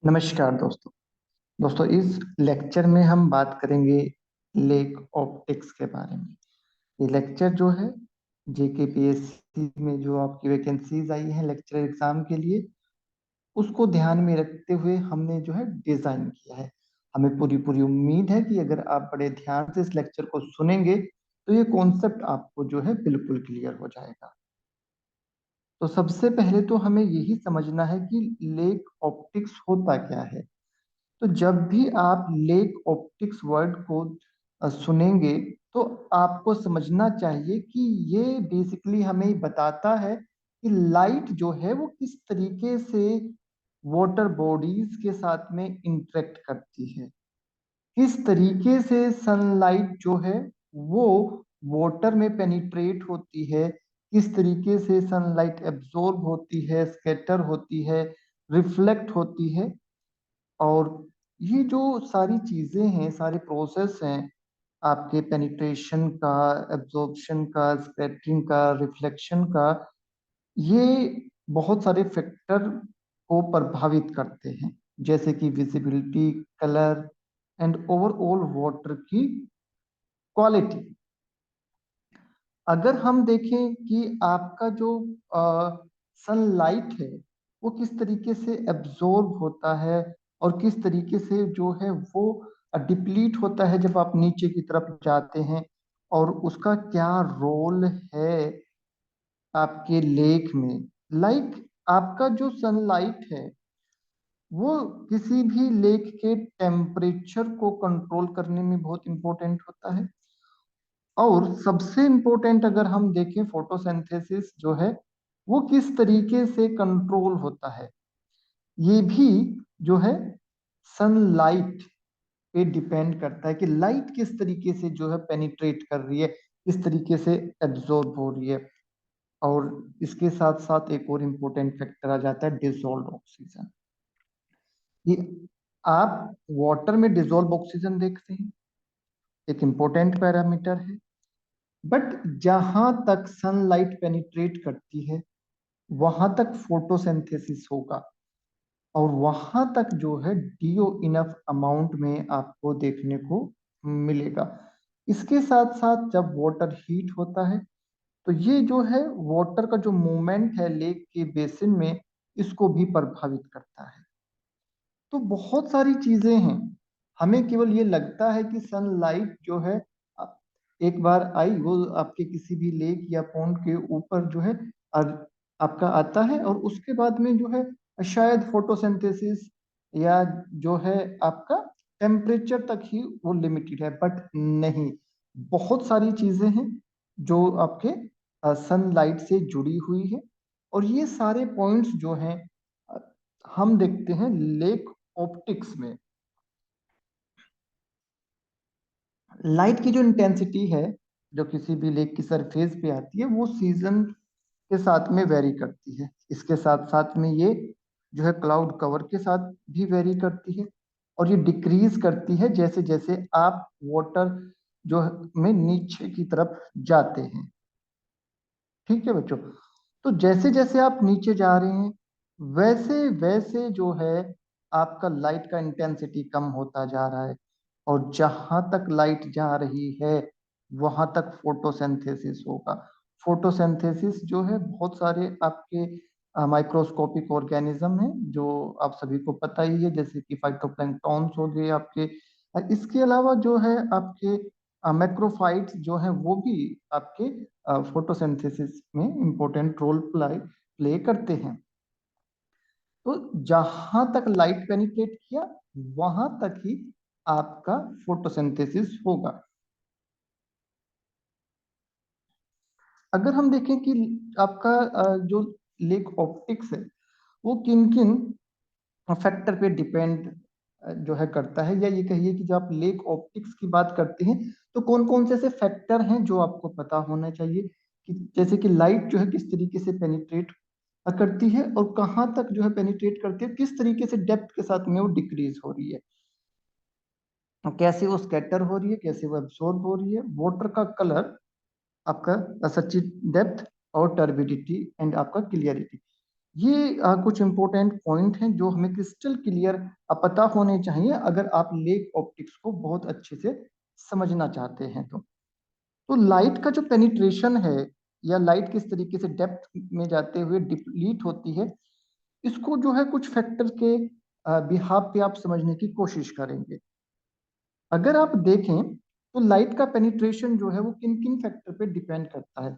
नमस्कार दोस्तों। इस लेक्चर में हम बात करेंगे लेक ऑप्टिक्स के बारे में। ये लेक्चर जो है जेकेपीएससी में जो आपकी वैकेंसीज आई हैं लेक्चर एग्जाम के लिए, उसको ध्यान में रखते हुए हमने जो है डिजाइन किया है। हमें पूरी पूरी उम्मीद है कि अगर आप बड़े ध्यान से इस लेक्चर को सुनेंगे तो ये कॉन्सेप्ट आपको जो है बिल्कुल क्लियर हो जाएगा। तो सबसे पहले तो हमें यही समझना है कि लेक ऑप्टिक्स होता क्या है। तो जब भी आप लेक ऑप्टिक्स वर्ड को सुनेंगे तो आपको समझना चाहिए कि ये बेसिकली हमें बताता है कि लाइट जो है वो किस तरीके से वाटर बॉडीज के साथ में इंटरेक्ट करती है, किस तरीके से सनलाइट जो है वो वाटर में पेनिट्रेट होती है, किस तरीके से सनलाइट एब्जॉर्ब होती है, स्कैटर होती है, रिफ्लेक्ट होती है। और ये जो सारी चीजें हैं, सारे प्रोसेस हैं आपके पेनिट्रेशन का, एब्जॉर्प्शन का, स्कैटरिंग का, रिफ्लेक्शन का, ये बहुत सारे फैक्टर को प्रभावित करते हैं, जैसे कि visibility, colour and overall water की क्वालिटी। अगर हम देखें कि आपका जो सनलाइट है वो किस तरीके से एब्जॉर्ब होता है और किस तरीके से जो है वो डिप्लीट होता है जब आप नीचे की तरफ जाते हैं, और उसका क्या रोल है आपके लेक में। लाइक आपका जो सनलाइट है वो किसी भी लेक के टेम्परेचर को कंट्रोल करने में बहुत इंपॉर्टेंट होता है। और सबसे इंपॉर्टेंट अगर हम देखें, फोटोसिंथेसिस जो है वो किस तरीके से कंट्रोल होता है, ये भी जो है सनलाइट पे डिपेंड करता है कि लाइट किस तरीके से जो है पेनिट्रेट कर रही है, किस तरीके से एब्जॉर्ब हो रही है। और इसके साथ साथ एक और इम्पोर्टेंट फैक्टर आ जाता है डिसॉल्व ऑक्सीजन। ये आप वाटर में डिसॉल्व ऑक्सीजन देखते हैं, एक इम्पोर्टेंट पैरामीटर है। बट जहां तक सनलाइट पेनिट्रेट करती है वहां तक फोटोसिंथेसिस होगा, और वहां तक जो है डीओ इनफ अमाउंट में आपको देखने को मिलेगा। इसके साथ साथ जब वाटर हीट होता है तो ये जो है वाटर का जो मूवमेंट है लेक के बेसिन में, इसको भी प्रभावित करता है। तो बहुत सारी चीजें हैं। हमें केवल ये लगता है कि सनलाइट जो है अ, एक बार आई वो आपके किसी भी लेक या पॉन्ड के ऊपर जो है अ- आपका आता है, और उसके बाद में जो है शायद फोटोसिंथेसिस या जो है आपका टेम्परेचर तक ही वो लिमिटेड है। बट नहीं, बहुत सारी चीजें हैं जो आपके सनलाइट से जुड़ी हुई है। और ये सारे पॉइंट्स जो हैं अ, हम देखते हैं लेक ऑप्टिक्स में। लाइट की जो इंटेंसिटी है जो किसी भी लेक की सरफेस पे आती है वो सीजन के साथ में वेरी करती है। इसके साथ साथ में ये जो है क्लाउड कवर के साथ भी वेरी करती है, और ये डिक्रीज करती है जैसे जैसे आप वाटर जो में नीचे की तरफ जाते हैं। ठीक है बच्चों। तो जैसे जैसे आप नीचे जा रहे हैं वैसे वैसे जो है आपका लाइट का इंटेंसिटी कम होता जा रहा है, और जहां तक लाइट जा रही है वहां तक फोटोसिंथेसिस होगा। फोटोसिंथेसिस जो है बहुत सारे आपके माइक्रोस्कोपिक ऑर्गेनिज्म हैं जो आप सभी को पता ही है, जैसे कि फाइटोप्लैंक्टॉन्स हो गए आपके। इसके अलावा जो है आपके मैक्रोफाइट्स जो है वो भी आपके फोटोसिंथेसिस में इंपॉर्टेंट रोल प्ले करते हैं। तो जहां तक लाइट पेनिट्रेट किया वहां तक ही आपका फोटोसिंथेसिस होगा। अगर हम देखें कि आपका जो लेक ऑप्टिक्स है वो किन किन फैक्टर पे डिपेंड जो है करता है, या ये कहिए कि जब आप लेक ऑप्टिक्स की बात करते हैं तो कौन कौन से ऐसे फैक्टर हैं जो आपको पता होना चाहिए, कि जैसे कि लाइट जो है किस तरीके से पेनिट्रेट करती है और कहाँ तक जो है पेनिट्रेट करती है, किस तरीके से डेप्थ के साथ में वो डिक्रीज हो रही है, कैसे वो स्कैटर हो रही है, कैसे वो एब्सॉर्ब हो रही है, वाटर का कलर, आपका सच्ची डेप्थ और टर्बिडिटी एंड आपका क्लियरिटी। ये कुछ इंपॉर्टेंट पॉइंट हैं जो हमें क्रिस्टल क्लियर पता होने चाहिए अगर आप लेक ऑप्टिक्स को बहुत अच्छे से समझना चाहते हैं। तो लाइट का जो पेनिट्रेशन है या लाइट किस तरीके से डेप्थ में जाते हुए डिप्लीट होती है, इसको जो है कुछ फैक्टर के बिहाफ पे आप समझने की कोशिश करेंगे। अगर आप देखें तो लाइट का पेनिट्रेशन जो है वो किन किन फैक्टर पे डिपेंड करता है।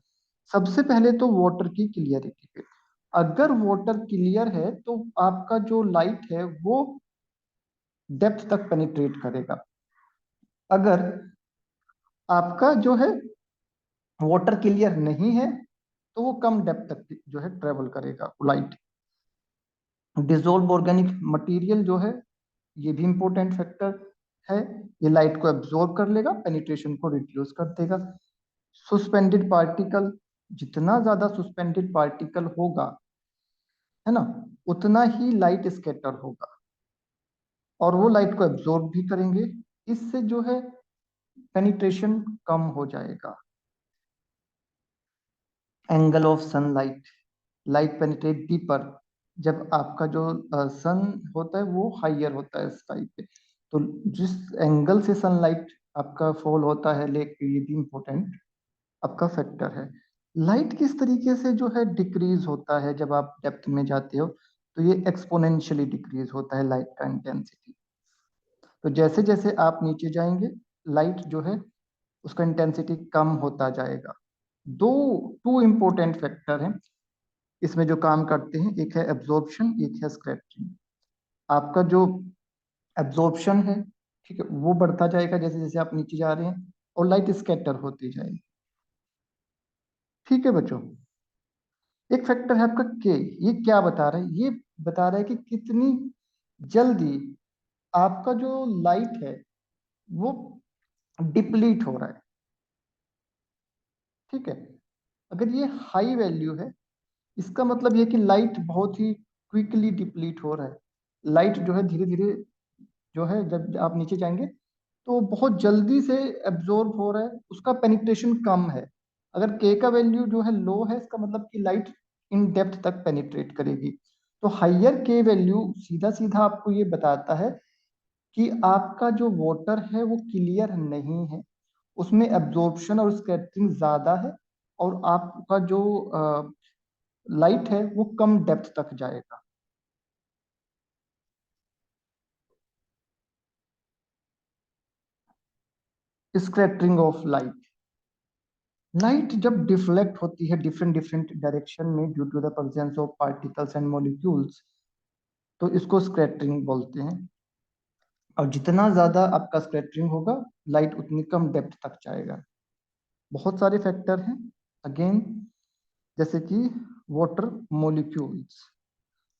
सबसे पहले तो वाटर की क्लियरिटी पे। अगर वाटर क्लियर है तो आपका जो लाइट है वो डेप्थ तक पेनिट्रेट करेगा। अगर आपका जो है वाटर क्लियर नहीं है तो वो कम डेप्थ तक जो है ट्रेवल करेगा लाइट। डिसॉल्व ऑर्गेनिक मटेरियल जो है ये भी इंपॉर्टेंट फैक्टर है। ये लाइट को एब्जॉर्ब कर लेगा, पेनिट्रेशन को रिड्यूस कर देगा। सुस्पेंडेड पार्टिकल, जितना ज्यादा सुस्पेंडेड पार्टिकल होगा, है ना, उतना ही लाइट स्कैटर होगा और वो लाइट को एब्जॉर्ब भी करेंगे। इससे जो है पेनिट्रेशन कम हो जाएगा। Angle of sunlight, light penetrate deeper. जब आपका जो सन होता है वो हाइयर होता है स्काई पे, तो जिस एंगल से सनलाइट आपका फॉल होता है लेक पे, ये भी इम्पोर्टेंट आपका फैक्टर है। लाइट किस तरीके से जो है डिक्रीज होता है जब आप डेप्थ में जाते हो, तो ये एक्सपोनेंशियली डिक्रीज होता है लाइट का इंटेंसिटी। तो जैसे जैसे आप नीचे जाएंगे लाइट जो है उसका इंटेंसिटी कम होता जाएगा। दो टू इम्पोर्टेंट फैक्टर हैं इसमें जो काम करते हैं, एक है एब्जॉर्प्शन, एक है स्कैटरिंग। आपका जो एब्जॉर्प्शन है, ठीक है, वो बढ़ता जाएगा जैसे जैसे आप नीचे जा रहे हैं और लाइट स्कैटर होती जाएगी। ठीक है बच्चों, एक फैक्टर है आपका के। ये क्या बता रहा है? ये बता रहा है कि कितनी जल्दी आपका जो लाइट है वो डिप्लीट हो रहा है। ठीक है, अगर ये हाई वैल्यू है इसका मतलब ये कि लाइट बहुत ही क्विकली डिप्लीट हो रहा है। लाइट जो है धीरे धीरे जो है जब आप नीचे जाएंगे तो बहुत जल्दी से एब्जॉर्ब हो रहा है, उसका पेनिट्रेशन कम है। अगर के का वैल्यू जो है लो है इसका मतलब कि लाइट इन डेप्थ तक पेनिट्रेट करेगी। तो हाइयर के वैल्यू सीधा सीधा आपको ये बताता है कि आपका जो वाटर है वो क्लियर नहीं है, उसमें एब्जॉर्प्शन और स्कैटरिंग ज्यादा है और आपका जो लाइट है वो कम डेप्थ तक जाएगा। स्कैटरिंग ऑफ लाइट, लाइट जब डिफ्लेक्ट होती है डिफरेंट डिफरेंट डायरेक्शन में due to the presence of particles and molecules, तो इसको स्कैटरिंग बोलते हैं। और जितना ज्यादा आपका स्कैटरिंग होगा लाइट उतनी कम डेप्थ तक जाएगा। बहुत सारे फैक्टर हैं अगेन, जैसे कि वाटर मॉलिक्यूल्स।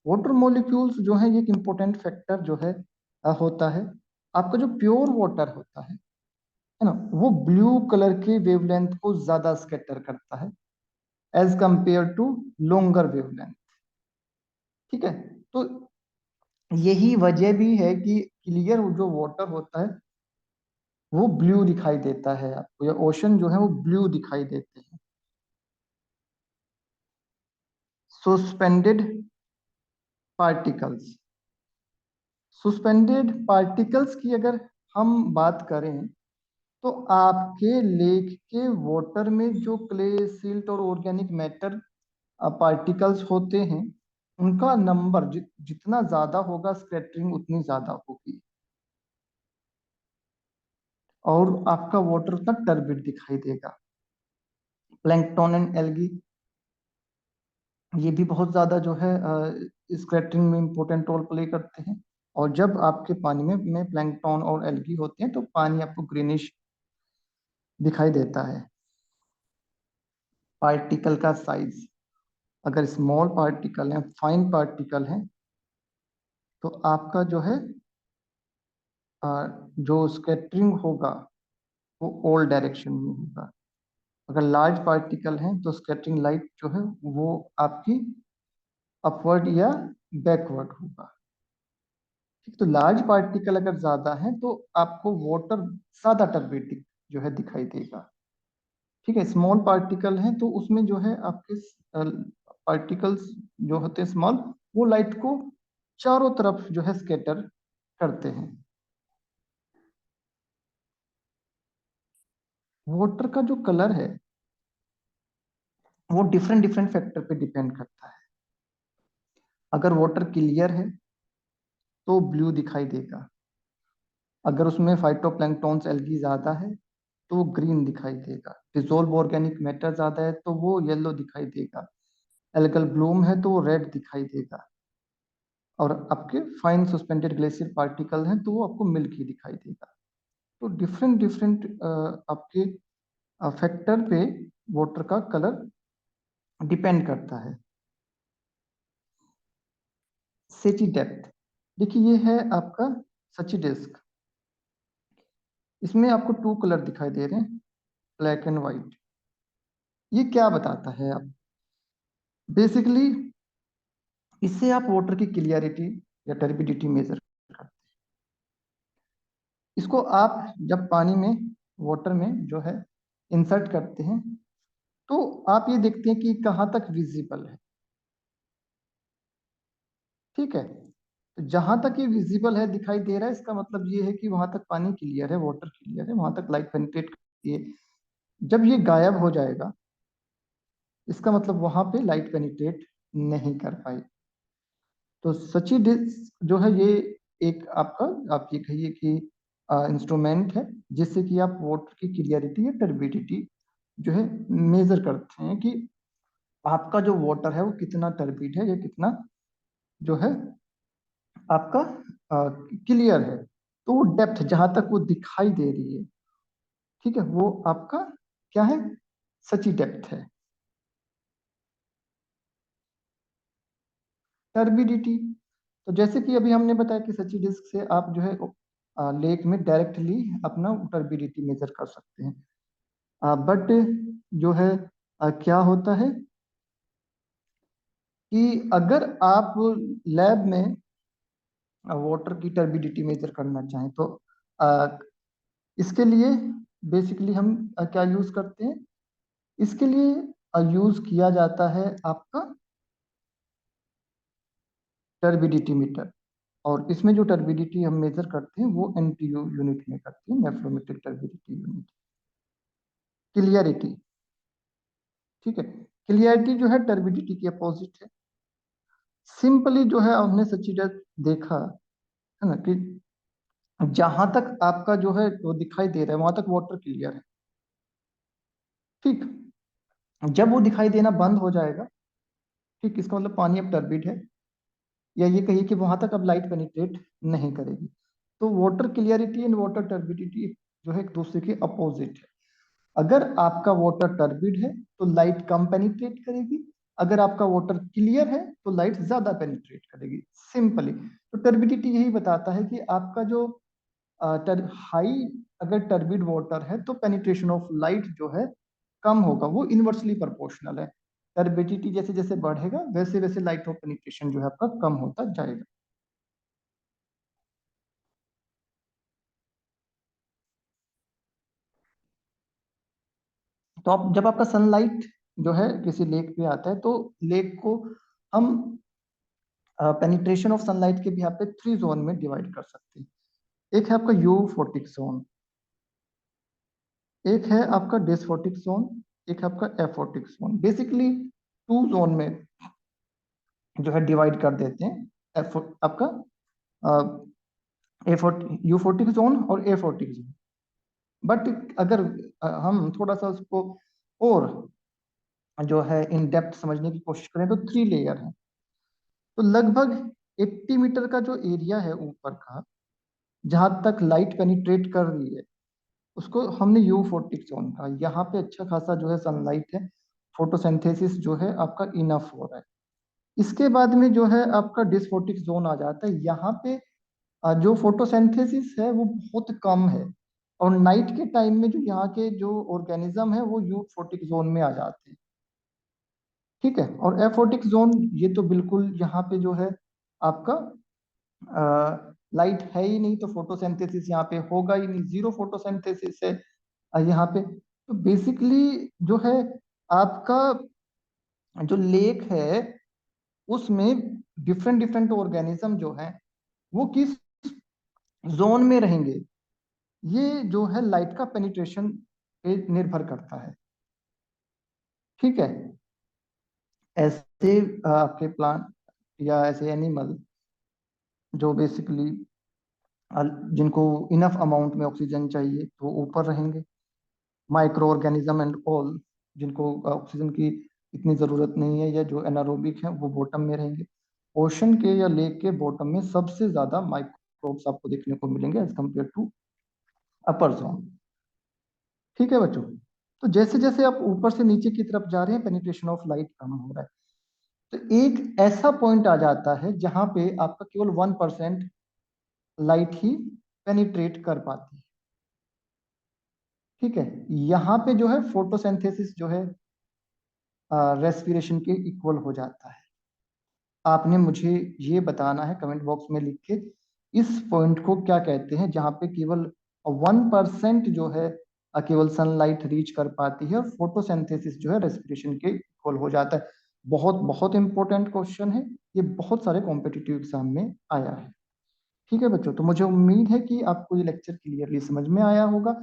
वाटर मॉलिक्यूल्स जो है ये एक इम्पोर्टेंट फैक्टर जो है होता है। आपका जो प्योर वाटर होता है ना, वो ब्लू कलर के वेवलेंथ को ज्यादा स्कैटर करता है as compare to longer wavelength. ठीक है, तो यही वजह भी है कि क्लियर जो वाटर होता है वो ब्लू दिखाई देता है आपको, या ओशन जो है वो ब्लू दिखाई देते हैं। सस्पेंडेड पार्टिकल्स, सस्पेंडेड पार्टिकल्स की अगर हम बात करें तो आपके लेक के वाटर में जो क्ले सिल्ट और ऑर्गेनिक मैटर पार्टिकल्स होते हैं उनका नंबर जितना ज्यादा होगा स्कैटरिंग उतनी ज्यादा होगी और आपका वाटर उतना टर्बिड दिखाई देगा। प्लैंकटन एंड एल्गी ये भी बहुत ज्यादा जो है स्कैटरिंग में इंपॉर्टेंट रोल प्ले करते हैं। और जब आपके पानी में प्लैंकटन और एल्गी होते हैं तो पानी आपको ग्रीनिश दिखाई देता है। पार्टिकल का साइज, अगर स्मॉल पार्टिकल है, फाइन पार्टिकल है, तो आपका जो है जो स्कैटरिंग होगा वो ऑल डायरेक्शन में होगा। अगर लार्ज पार्टिकल है तो स्कैटरिंग लाइट जो है वो आपकी अपवर्ड या बैकवर्ड होगा। ठीक, तो लार्ज पार्टिकल अगर ज्यादा है तो आपको वाटर ज्यादा टर्बिडिक जो है दिखाई देगा। ठीक है, स्मॉल पार्टिकल है तो उसमें जो है आपके पार्टिकल्स जो होते हैं स्मॉल, वो लाइट को चारों तरफ जो है स्कैटर करते हैं। वाटर का जो कलर है वो डिफरेंट डिफरेंट फैक्टर पे डिपेंड करता है। अगर वाटर क्लियर है तो ब्लू दिखाई देगा, अगर उसमें फाइटोप्लैंक्टॉन्स एल्गी ज्यादा है तो वो ग्रीन दिखाई देगा, डिसॉल्व ऑर्गेनिक मैटर ज्यादा है तो वो येलो दिखाई देगा, एल्गल ब्लूम है तो वो रेड दिखाई देगा, और आपके फाइन सस्पेंडेड ग्लेशियर पार्टिकल हैं तो वो आपको मिल्की दिखाई देगा। तो डिफरेंट डिफरेंट आपके फैक्टर पे वाटर का कलर डिपेंड करता है। सेची डेप्थ, देखिए ये है आपका सची डिस्क। इसमें आपको टू कलर दिखाई दे रहे हैं, ब्लैक एंड व्हाइट। ये क्या बताता है आप, बेसिकली इससे आप वाटर की क्लियरिटी या टर्बिडिटी मेजर करते हैं। इसको आप जब पानी में, वाटर में जो है इंसर्ट करते हैं तो आप ये देखते हैं कि कहाँ तक विजिबल है। ठीक है, तो जहां तक ये विजिबल है, दिखाई दे रहा है, इसका मतलब ये है कि वहां तक पानी क्लियर है, वाटर क्लियर है, वहां तक लाइट पेनिट्रेट करती है। जब ये गायब हो जाएगा इसका मतलब वहां पे लाइट पेनिट्रेट नहीं कर पाई। तो सची डिस्क जो है ये एक आपका, आप ये कहिए कि इंस्ट्रूमेंट है जिससे कि आप वाटर की क्लियरिटी या टर्बिडिटी जो है मेजर करते हैं कि आपका जो वाटर है वो कितना टर्बिड है या कितना जो है आपका क्लियर है। तो वो डेप्थ जहां तक वो दिखाई दे रही है, ठीक है, वो आपका क्या है, सची डेप्थ है। टर्बिडिटी, तो जैसे कि अभी हमने बताया कि सची डिस्क से आप जो है लेक में डायरेक्टली अपना टर्बिडिटी मेजर कर सकते हैं। बट जो है क्या होता है कि अगर आप लैब में वाटर की टर्बिडिटी मेजर करना चाहें तो अ, इसके लिए बेसिकली हम क्या यूज करते हैं, इसके लिए यूज किया जाता है आपका टर्बिडिटी मीटर। और इसमें जो टर्बिडिटी हम मेजर करते हैं वो एनटीयू यूनिट में करते हैं, नेफ्रोमेट्रिक टर्बिडिटी यूनिट। क्लियरिटी, ठीक है, क्लियरिटी जो है टर्बिडिटी की अपोजिट है। सिंपली जो है हमने सचित्र देखा है ना कि जहां तक आपका जो है वो दिखाई दे रहा है वहां तक वाटर क्लियर है। ठीक, जब वो दिखाई देना बंद हो जाएगा, ठीक, इसका मतलब पानी अब टर्बिड है, या ये कहिए कि वहां तक अब लाइट पेनिट्रेट नहीं करेगी। तो water clarity and water turbidity जो है एक दूसरे के अपोजिट है। अगर आपका वाटर टर्बिड है तो लाइट कम पेनिट्रेट करेगी, अगर आपका वाटर क्लियर है तो लाइट ज्यादा पेनिट्रेट करेगी, सिंपली। तो टर्बिडिटी यही बताता है कि आपका जो हाई, अगर टर्बिड वाटर है तो पेनिट्रेशन ऑफ लाइट जो है कम होगा, वो इनवर्सली प्रोपोर्शनल है। टर्बिडिटी जैसे जैसे बढ़ेगा वैसे वैसे लाइट ऑफ पेनिट्रेशन जो है आपका कम होता जाएगा। तो आप जब आपका सनलाइट जो है किसी लेक पे आता है तो लेक को हम पेनिट्रेशन ऑफ सनलाइट के भी यहाँ पे 3 जोन में डिवाइड कर सकते हैं। एक है आपका यूफोटिक जोन, एक है आपका डिसफोटिक जोन, एक है आपका एफोटिक जोन। बेसिकली 2 जोन में जो है डिवाइड कर देते हैं, एफ आपका यूफोटिक जोन और एफोटिक जोन। बट अगर हम थोड़ा सा उसको और जो है इन डेप्थ समझने की कोशिश करें तो 3 लेयर है। तो लगभग 80 मीटर का जो एरिया है ऊपर का, जहां तक लाइट पेनिट्रेट कर रही है, उसको हमने यूफोटिक जोन कहा। यहाँ पे अच्छा खासा जो है सनलाइट है, फोटोसिंथेसिस जो है आपका इनफ हो रहा है। इसके बाद में जो है आपका डिसफोटिक जोन आ जाता है। यहाँ पे जो फोटोसिंथेसिस है वो बहुत कम है, और नाइट के टाइम में जो यहाँ के जो ऑर्गेनिज्म है वो यूफोटिक जोन में आ जाते हैं। ठीक है, और एफोटिक जोन ये तो बिल्कुल यहाँ पे जो है आपका लाइट है ही नहीं, तो फोटोसिंथेसिस यहाँ पे होगा ही नहीं, जीरो फोटोसिंथेसिस है यहाँ पे। तो बेसिकली जो है आपका जो लेक है उसमें डिफरेंट डिफरेंट ऑर्गेनिज्म जो है वो किस जोन में रहेंगे, ये जो है लाइट का पेनिट्रेशन पे निर्भर करता है। ठीक है। ऐसे आपके प्लांट या ऐसे एनिमल जो बेसिकली जिनको इनफ अमाउंट में ऑक्सीजन चाहिए तो वो ऊपर रहेंगे, माइक्रो ऑर्गेनिज्म एंड ऑल जिनको ऑक्सीजन की इतनी ज़रूरत नहीं है या जो एनारोबिक है वो बॉटम में रहेंगे। ओशन के या लेक के बॉटम में सबसे ज़्यादा माइक्रोब्स आपको देखने को मिलेंगे as compare to upper zone. ठीक है बच्चों। तो जैसे जैसे आप ऊपर से नीचे की तरफ जा रहे हैं पेनिट्रेशन ऑफ लाइट कम हो रहा है। तो एक ऐसा पॉइंट आ जाता है जहां पे आपका केवल 1% लाइट ही पेनिट्रेट कर पाती है। ठीक है। यहाँ पे जो है फोटोसिंथेसिस जो है रेस्पिरेशन के इक्वल हो जाता है। आपने मुझे ये बताना है कमेंट बॉक्स में लिख के इस पॉइंट को क्या कहते हैं जहाँ पे केवल 1% जो है केवल सनलाइट रीच कर पाती है और फोटोसिंथेसिस जो है रेस्पिरेशन के इक्वल हो जाता है। बहुत बहुत इंपॉर्टेंट क्वेश्चन है, ये बहुत सारे कॉम्पिटिटिव एग्जाम में आया है। ठीक है बच्चों, तो मुझे उम्मीद है कि आपको ये लेक्चर क्लियरली समझ में आया होगा।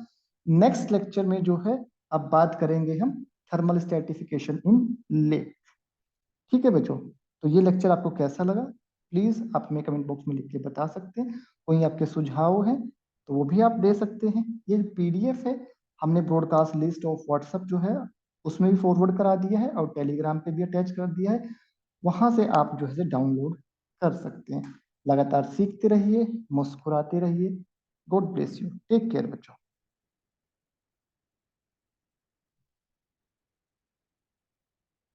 नेक्स्ट लेक्चर में जो है अब बात करेंगे हम थर्मल स्ट्रेटिफिकेशन इन लेक। ठीक है बच्चों, तो ये लेक्चर आपको कैसा लगा प्लीज आप हमें कमेंट बॉक्स में लिख के बता सकते हैं। कोई आपके सुझाव हैं तो वो भी आप दे सकते हैं। ये पीडीएफ है, हमने ब्रॉडकास्ट लिस्ट ऑफ व्हाट्सएप जो है उसमें भी फॉरवर्ड करा दिया है और टेलीग्राम पे भी अटैच कर दिया है। वहां से आप जो है डाउनलोड कर सकते हैं। लगातार सीखते रहिए, मुस्कुराते रहिए। God bless you, take care बच्चों।